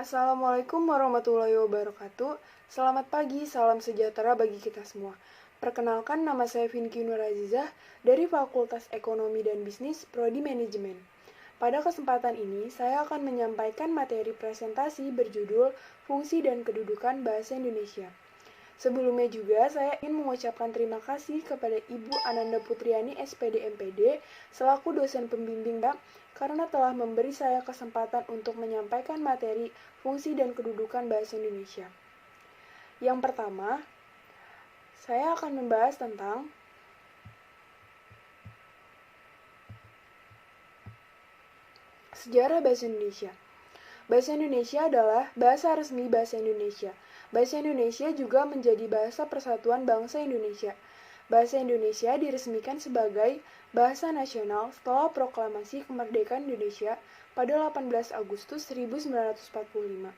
Assalamualaikum warahmatullahi wabarakatuh. Selamat pagi, salam sejahtera bagi kita semua. Perkenalkan, nama saya Vinky Nurazizah dari Fakultas Ekonomi dan Bisnis, Prodi Manajemen. Pada kesempatan ini, saya akan menyampaikan materi presentasi berjudul Fungsi dan Kedudukan Bahasa Indonesia. Sebelumnya juga, saya ingin mengucapkan terima kasih kepada Ibu Ananda Putriani SPD MPD selaku dosen pembimbing karena telah memberi saya kesempatan untuk menyampaikan materi fungsi dan kedudukan bahasa Indonesia. Yang pertama, saya akan membahas tentang sejarah bahasa Indonesia. Bahasa Indonesia adalah bahasa resmi bahasa Indonesia. Bahasa Indonesia juga menjadi bahasa persatuan bangsa Indonesia. Bahasa Indonesia diresmikan sebagai bahasa nasional setelah proklamasi kemerdekaan Indonesia pada 18 Agustus 1945.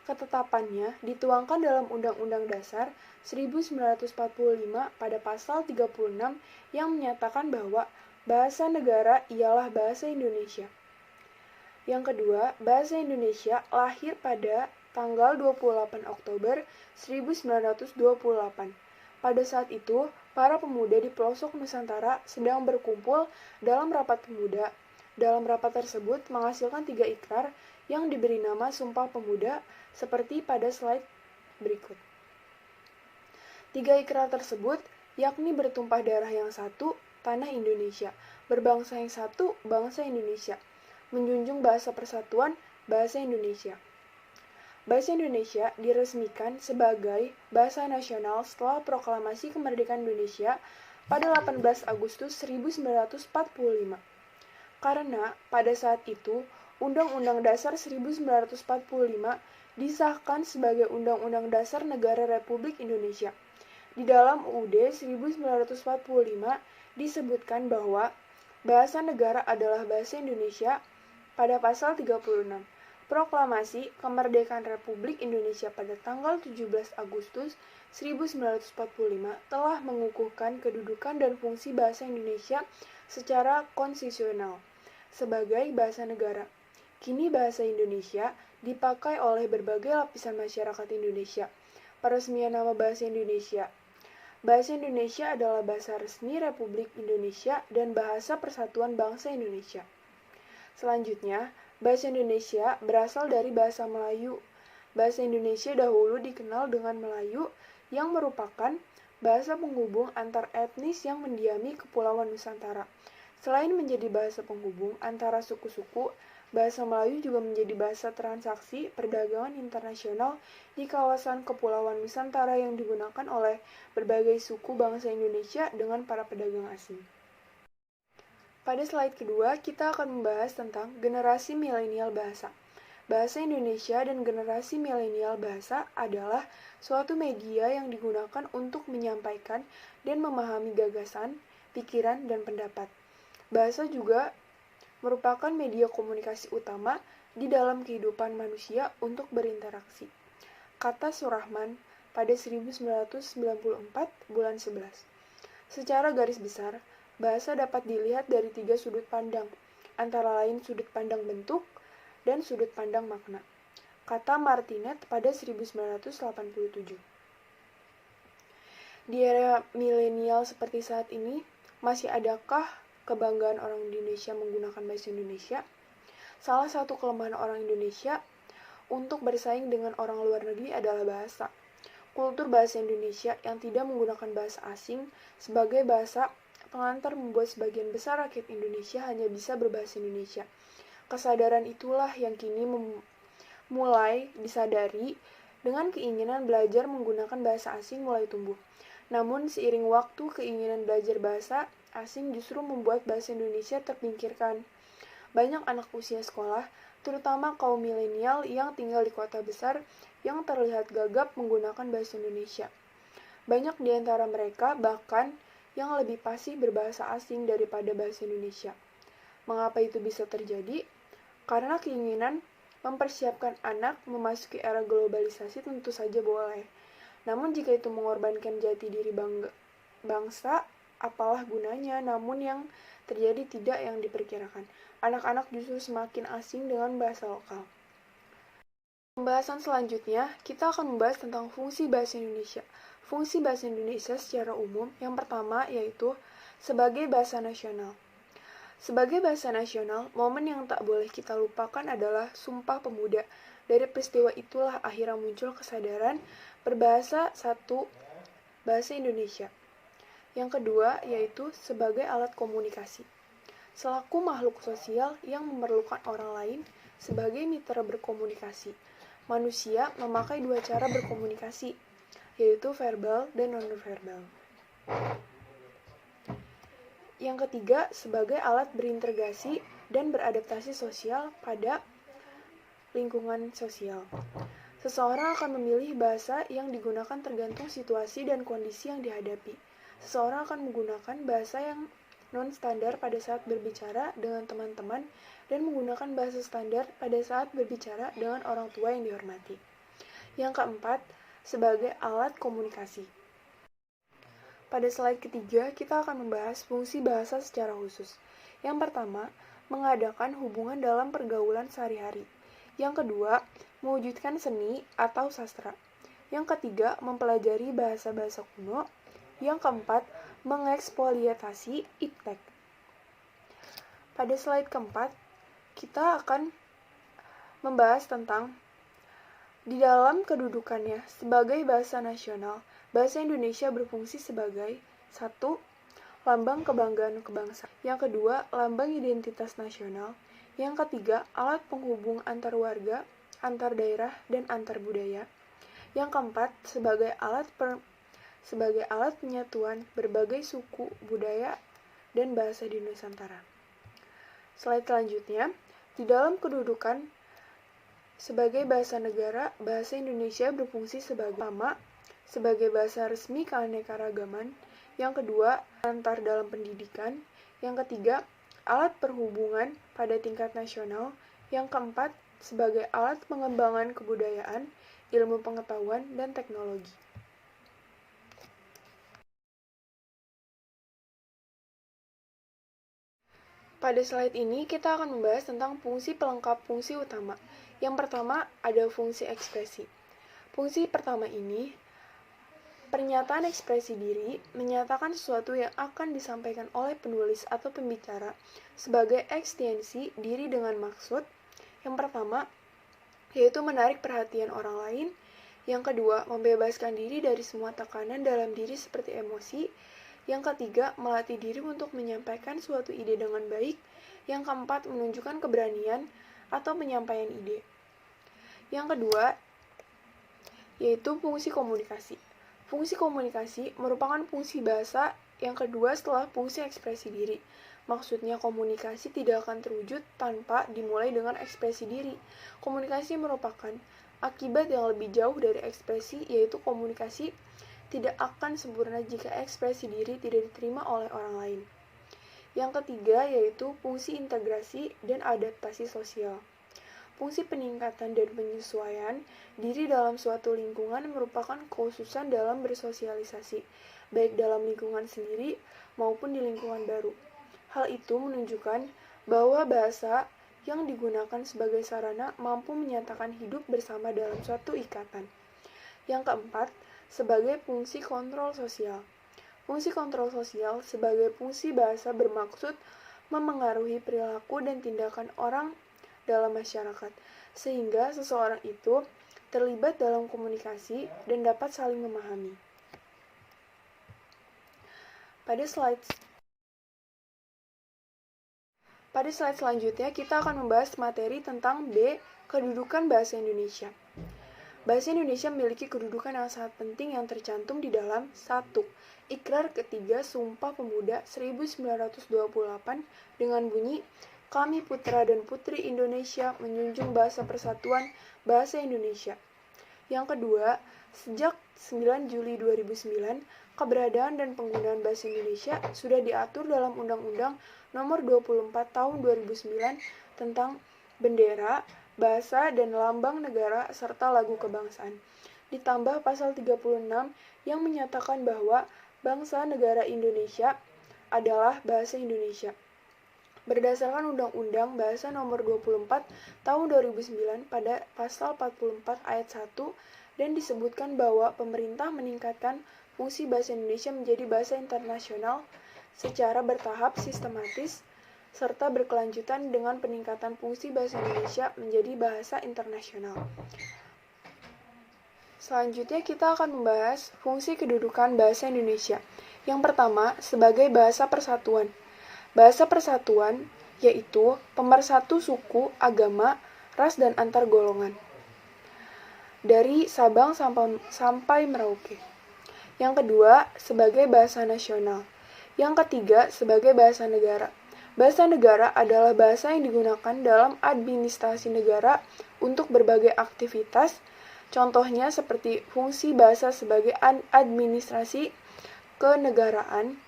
Ketetapannya dituangkan dalam Undang-Undang Dasar 1945 pada pasal 36 yang menyatakan bahwa bahasa negara ialah bahasa Indonesia. Yang kedua, bahasa Indonesia lahir pada tanggal 28 Oktober 1928. Pada saat itu, para pemuda di pelosok Nusantara sedang berkumpul dalam rapat pemuda. Dalam rapat tersebut menghasilkan 3 ikrar yang diberi nama Sumpah Pemuda seperti pada slide berikut. 3 ikrar tersebut yakni bertumpah darah yang satu, tanah Indonesia, berbangsa yang satu, bangsa Indonesia, menjunjung bahasa persatuan, bahasa Indonesia. Bahasa Indonesia diresmikan sebagai bahasa nasional setelah proklamasi kemerdekaan Indonesia pada 18 Agustus 1945. Karena pada saat itu, Undang-Undang Dasar 1945 disahkan sebagai Undang-Undang Dasar Negara Republik Indonesia. Di dalam UUD 1945 disebutkan bahwa bahasa negara adalah bahasa Indonesia pada pasal 36. Proklamasi Kemerdekaan Republik Indonesia pada tanggal 17 Agustus 1945 telah mengukuhkan kedudukan dan fungsi bahasa Indonesia secara konstitusional sebagai bahasa negara. Kini bahasa Indonesia dipakai oleh berbagai lapisan masyarakat Indonesia. Peresmian nama bahasa Indonesia. Bahasa Indonesia adalah bahasa resmi Republik Indonesia dan bahasa persatuan bangsa Indonesia. Selanjutnya, bahasa Indonesia berasal dari bahasa Melayu. Bahasa Indonesia dahulu dikenal dengan Melayu yang merupakan bahasa penghubung antar etnis yang mendiami Kepulauan Nusantara. Selain menjadi bahasa penghubung antara suku-suku, bahasa Melayu juga menjadi bahasa transaksi perdagangan internasional di kawasan Kepulauan Nusantara yang digunakan oleh berbagai suku bangsa Indonesia dengan para pedagang asing. Pada slide kedua, kita akan membahas tentang generasi milenial bahasa. Bahasa Indonesia dan generasi milenial bahasa adalah suatu media yang digunakan untuk menyampaikan dan memahami gagasan, pikiran, dan pendapat. Bahasa juga merupakan media komunikasi utama di dalam kehidupan manusia untuk berinteraksi. Kata Surahman pada 1994 bulan 11. Secara garis besar, bahasa dapat dilihat dari 3 sudut pandang, antara lain sudut pandang bentuk dan sudut pandang makna. Kata Martinet pada 1987. Di era milenial seperti saat ini, masih adakah kebanggaan orang Indonesia menggunakan bahasa Indonesia? Salah satu kelemahan orang Indonesia untuk bersaing dengan orang luar negeri adalah bahasa. Kultur bahasa Indonesia yang tidak menggunakan bahasa asing sebagai bahasa pengantar membuat sebagian besar rakyat Indonesia hanya bisa berbahasa Indonesia. Kesadaran itulah yang kini mulai disadari dengan keinginan belajar menggunakan bahasa asing mulai tumbuh. Namun seiring waktu, keinginan belajar bahasa asing justru membuat bahasa Indonesia terpinggirkan. Banyak anak usia sekolah, terutama kaum milenial yang tinggal di kota besar, yang terlihat gagap menggunakan bahasa Indonesia. Banyak di antara mereka bahkan yang lebih fasih berbahasa asing daripada bahasa Indonesia. Mengapa itu bisa terjadi? Karena keinginan mempersiapkan anak memasuki era globalisasi tentu saja boleh. Namun jika itu mengorbankan jati diri bangsa, apalah gunanya? Namun yang terjadi tidak yang diperkirakan. Anak-anak justru semakin asing dengan bahasa lokal. Pembahasan selanjutnya, kita akan membahas tentang fungsi bahasa Indonesia. Fungsi bahasa Indonesia secara umum, yang pertama yaitu sebagai bahasa nasional. Sebagai bahasa nasional, momen yang tak boleh kita lupakan adalah Sumpah Pemuda. Dari peristiwa itulah akhirnya muncul kesadaran berbahasa satu bahasa Indonesia. Yang kedua yaitu sebagai alat komunikasi. Selaku makhluk sosial yang memerlukan orang lain sebagai mitra berkomunikasi, manusia memakai dua cara berkomunikasi, yaitu verbal dan non-verbal. Yang ketiga, sebagai alat berintegrasi dan beradaptasi sosial pada lingkungan sosial. Seseorang akan memilih bahasa yang digunakan tergantung situasi dan kondisi yang dihadapi. Seseorang akan menggunakan bahasa yang non-standar pada saat berbicara dengan teman-teman dan menggunakan bahasa standar pada saat berbicara dengan orang tua yang dihormati. Yang keempat, sebagai alat komunikasi. Pada slide ketiga, kita akan membahas fungsi bahasa secara khusus. Yang pertama, mengadakan hubungan dalam pergaulan sehari-hari. Yang kedua, mewujudkan seni atau sastra. Yang ketiga, mempelajari bahasa-bahasa kuno. Yang keempat, mengeksploitasi iptek. Pada slide keempat, kita akan membahas tentang di dalam kedudukannya sebagai bahasa nasional, bahasa Indonesia berfungsi sebagai 1. Lambang kebanggaan kebangsaan. Yang kedua, lambang identitas nasional. Yang ketiga, alat penghubung antar warga, antar daerah, dan antar budaya. Yang keempat, sebagai alat penyatuan berbagai suku, budaya, dan bahasa di Nusantara. Slide selanjutnya, di dalam kedudukan sebagai bahasa negara, bahasa Indonesia berfungsi sebagai bahasa resmi keanekaragaman. Yang kedua, antar dalam pendidikan. Yang ketiga, alat perhubungan pada tingkat nasional. Yang keempat, sebagai alat pengembangan kebudayaan, ilmu pengetahuan, dan teknologi. Pada slide ini, kita akan membahas tentang fungsi pelengkap fungsi utama. Yang pertama, ada fungsi ekspresi. Fungsi pertama ini, pernyataan ekspresi diri, menyatakan sesuatu yang akan disampaikan oleh penulis atau pembicara sebagai ekstensi diri dengan maksud. Yang pertama, yaitu menarik perhatian orang lain. Yang kedua, membebaskan diri dari semua tekanan dalam diri seperti emosi. Yang ketiga, melatih diri untuk menyampaikan suatu ide dengan baik. Yang keempat, menunjukkan keberanian atau penyampaian ide. Yang kedua, yaitu fungsi komunikasi. Fungsi komunikasi merupakan fungsi bahasa yang kedua setelah fungsi ekspresi diri. Maksudnya komunikasi tidak akan terwujud tanpa dimulai dengan ekspresi diri. Komunikasi merupakan akibat yang lebih jauh dari ekspresi, yaitu komunikasi tidak akan sempurna jika ekspresi diri tidak diterima oleh orang lain. Yang ketiga yaitu fungsi integrasi dan adaptasi sosial. Fungsi peningkatan dan penyesuaian diri dalam suatu lingkungan merupakan kekhususan dalam bersosialisasi, baik dalam lingkungan sendiri maupun di lingkungan baru. Hal itu menunjukkan bahwa bahasa yang digunakan sebagai sarana mampu menyatakan hidup bersama dalam suatu ikatan. Yang keempat, sebagai fungsi kontrol sosial. Fungsi kontrol sosial sebagai fungsi bahasa bermaksud memengaruhi perilaku dan tindakan orang dalam masyarakat, sehingga seseorang itu terlibat dalam komunikasi dan dapat saling memahami. Pada slide selanjutnya, kita akan membahas materi tentang B, kedudukan bahasa Indonesia. Bahasa Indonesia memiliki kedudukan yang sangat penting yang tercantum di dalam 1. Ikrar ketiga Sumpah Pemuda 1928 dengan bunyi, "Kami putra dan putri Indonesia menjunjung bahasa persatuan bahasa Indonesia." Yang kedua, sejak 9 Juli 2009, keberadaan dan penggunaan bahasa Indonesia sudah diatur dalam Undang-Undang Nomor 24 Tahun 2009 tentang bendera, bahasa, dan lambang negara, serta lagu kebangsaan. Ditambah pasal 36 yang menyatakan bahwa bangsa negara Indonesia adalah bahasa Indonesia. Berdasarkan Undang-Undang Bahasa Nomor 24 Tahun 2009 pada Pasal 44 Ayat 1 dan disebutkan bahwa pemerintah meningkatkan fungsi bahasa Indonesia menjadi bahasa internasional secara bertahap, sistematis, serta berkelanjutan dengan peningkatan fungsi bahasa Indonesia menjadi bahasa internasional. Selanjutnya kita akan membahas fungsi kedudukan bahasa Indonesia. Yang pertama, sebagai bahasa persatuan. Bahasa persatuan yaitu pemersatu suku, agama, ras, dan antar golongan. Dari Sabang sampai Merauke. Yang kedua, sebagai bahasa nasional. Yang ketiga, sebagai bahasa negara. Bahasa negara adalah bahasa yang digunakan dalam administrasi negara untuk berbagai aktivitas. Contohnya seperti fungsi bahasa sebagai administrasi kenegaraan.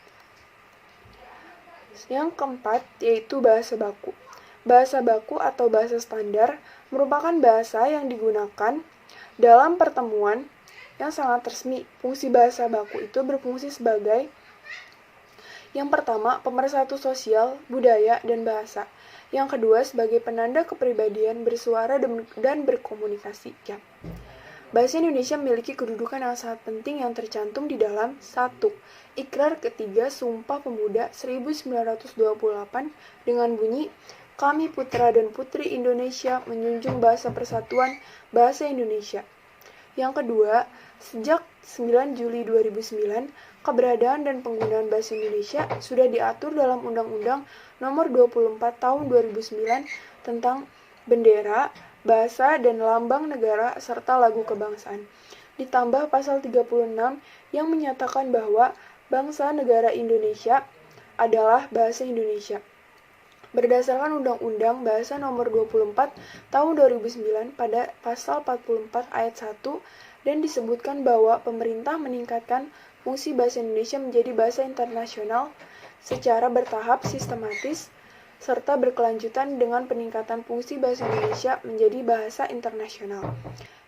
Yang keempat, yaitu bahasa baku. Bahasa baku atau bahasa standar merupakan bahasa yang digunakan dalam pertemuan yang sangat resmi. Fungsi bahasa baku itu berfungsi sebagai yang pertama, pemersatu sosial, budaya, dan bahasa. Yang kedua, sebagai penanda kepribadian bersuara dan berkomunikasi. Ya. Bahasa Indonesia memiliki kedudukan yang sangat penting yang tercantum di dalam 1. Ikrar ketiga Sumpah Pemuda 1928 dengan bunyi, "Kami putra dan putri Indonesia menjunjung bahasa persatuan bahasa Indonesia." Yang kedua, sejak 9 Juli 2009, keberadaan dan penggunaan bahasa Indonesia sudah diatur dalam Undang-Undang Nomor 24 Tahun 2009 tentang bendera, bahasa, dan lambang negara serta lagu kebangsaan. Ditambah pasal 36 yang menyatakan bahwa bangsa negara Indonesia adalah bahasa Indonesia. Berdasarkan Undang-Undang Bahasa Nomor 24 Tahun 2009 pada pasal 44 ayat 1 dan disebutkan bahwa pemerintah meningkatkan fungsi bahasa Indonesia menjadi bahasa internasional secara bertahap, sistematis, serta berkelanjutan dengan peningkatan fungsi bahasa Indonesia menjadi bahasa internasional.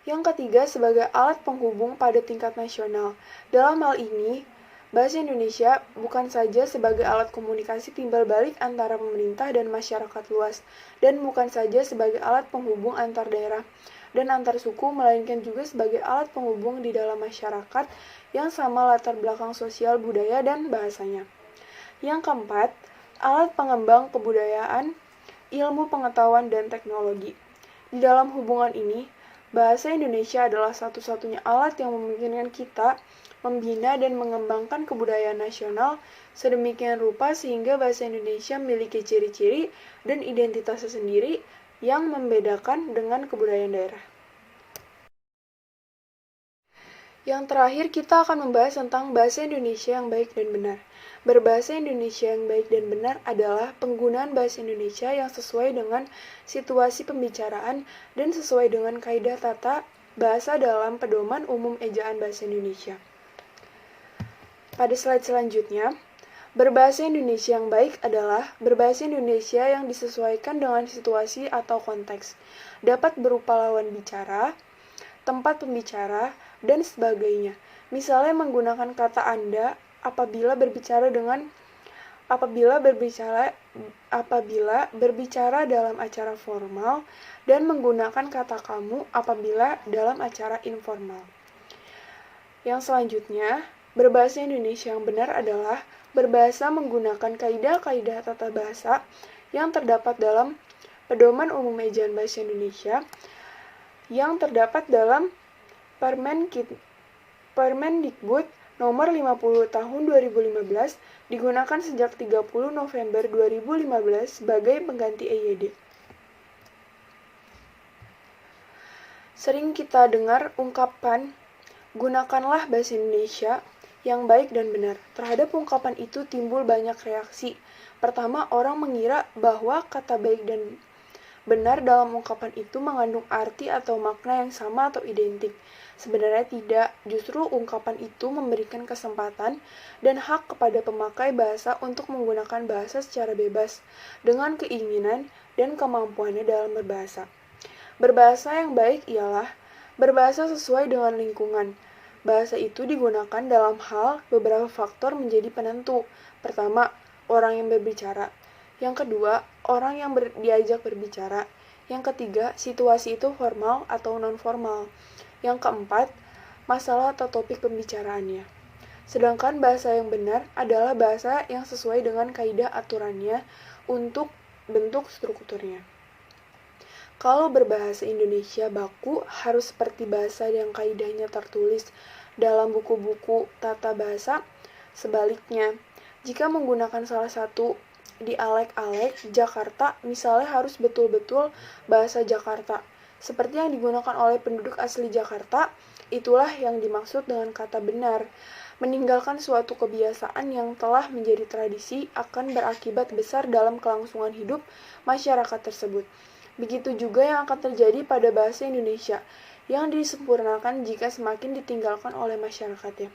Yang ketiga, sebagai alat penghubung pada tingkat nasional. Dalam hal ini, bahasa Indonesia bukan saja sebagai alat komunikasi timbal balik antara pemerintah dan masyarakat luas, dan bukan saja sebagai alat penghubung antar daerah dan antar suku, melainkan juga sebagai alat penghubung di dalam masyarakat yang sama latar belakang sosial, budaya, dan bahasanya. Yang keempat, alat pengembang kebudayaan, ilmu pengetahuan, dan teknologi. Di dalam hubungan ini, bahasa Indonesia adalah satu-satunya alat yang memungkinkan kita membina dan mengembangkan kebudayaan nasional sedemikian rupa sehingga bahasa Indonesia memiliki ciri-ciri dan identitas sendiri yang membedakan dengan kebudayaan daerah. Yang terakhir, kita akan membahas tentang bahasa Indonesia yang baik dan benar. Berbahasa Indonesia yang baik dan benar adalah penggunaan bahasa Indonesia yang sesuai dengan situasi pembicaraan dan sesuai dengan kaidah tata bahasa dalam Pedoman Umum Ejaan Bahasa Indonesia. Pada slide selanjutnya, berbahasa Indonesia yang baik adalah berbahasa Indonesia yang disesuaikan dengan situasi atau konteks. Dapat berupa lawan bicara, tempat pembicara, dan sebagainya. Misalnya menggunakan kata Anda apabila berbicara dalam acara formal dan menggunakan kata kamu apabila dalam acara informal. Yang selanjutnya, berbahasa Indonesia yang benar adalah berbahasa menggunakan kaidah-kaidah tata bahasa yang terdapat dalam Pedoman Umum Ejaan Bahasa Indonesia yang terdapat dalam Permendikbud Nomor 50 Tahun 2015 digunakan sejak 30 November 2015 sebagai pengganti EYD. Sering kita dengar ungkapan, gunakanlah bahasa Indonesia yang baik dan benar. Terhadap ungkapan itu timbul banyak reaksi. Pertama, orang mengira bahwa kata baik dan benar dalam ungkapan itu mengandung arti atau makna yang sama atau identik. Sebenarnya tidak, justru ungkapan itu memberikan kesempatan dan hak kepada pemakai bahasa untuk menggunakan bahasa secara bebas, dengan keinginan dan kemampuannya dalam berbahasa. Berbahasa yang baik ialah berbahasa sesuai dengan lingkungan. Bahasa itu digunakan dalam hal beberapa faktor menjadi penentu. Pertama, orang yang berbicara. Yang kedua, orang yang diajak berbicara. Yang ketiga, situasi itu formal atau non-formal. Yang keempat, masalah atau topik pembicaraannya. Sedangkan bahasa yang benar adalah bahasa yang sesuai dengan kaidah aturannya untuk bentuk strukturnya. Kalau berbahasa Indonesia baku harus seperti bahasa yang kaidahnya tertulis dalam buku-buku tata bahasa. Sebaliknya, jika menggunakan salah satu dialek-alek Jakarta, misalnya harus betul-betul bahasa Jakarta. Seperti yang digunakan oleh penduduk asli Jakarta, itulah yang dimaksud dengan kata benar. Meninggalkan suatu kebiasaan yang telah menjadi tradisi akan berakibat besar dalam kelangsungan hidup masyarakat tersebut. Begitu juga yang akan terjadi pada bahasa Indonesia, yang disempurnakan jika semakin ditinggalkan oleh masyarakatnya.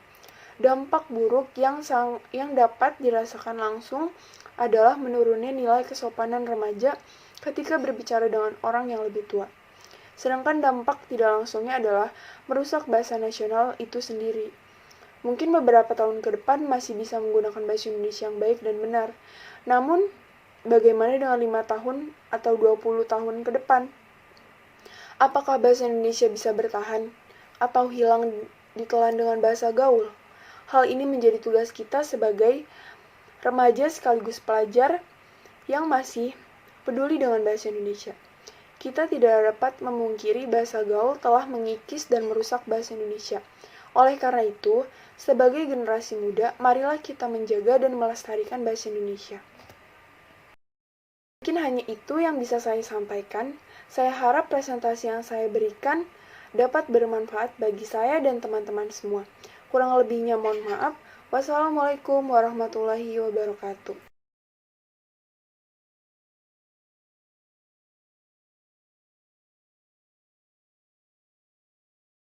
Dampak buruk yang dapat dirasakan langsung adalah menurunnya nilai kesopanan remaja ketika berbicara dengan orang yang lebih tua. Sedangkan dampak tidak langsungnya adalah merusak bahasa nasional itu sendiri. Mungkin beberapa tahun ke depan masih bisa menggunakan bahasa Indonesia yang baik dan benar. Namun, bagaimana dengan 5 tahun atau 20 tahun ke depan? Apakah bahasa Indonesia bisa bertahan atau hilang ditelan dengan bahasa gaul? Hal ini menjadi tugas kita sebagai remaja sekaligus pelajar yang masih peduli dengan bahasa Indonesia. Kita tidak dapat memungkiri bahasa gaul telah mengikis dan merusak bahasa Indonesia. Oleh karena itu, sebagai generasi muda, marilah kita menjaga dan melestarikan bahasa Indonesia. Mungkin hanya itu yang bisa saya sampaikan. Saya harap presentasi yang saya berikan dapat bermanfaat bagi saya dan teman-teman semua. Kurang lebihnya mohon maaf. Wassalamualaikum warahmatullahi wabarakatuh.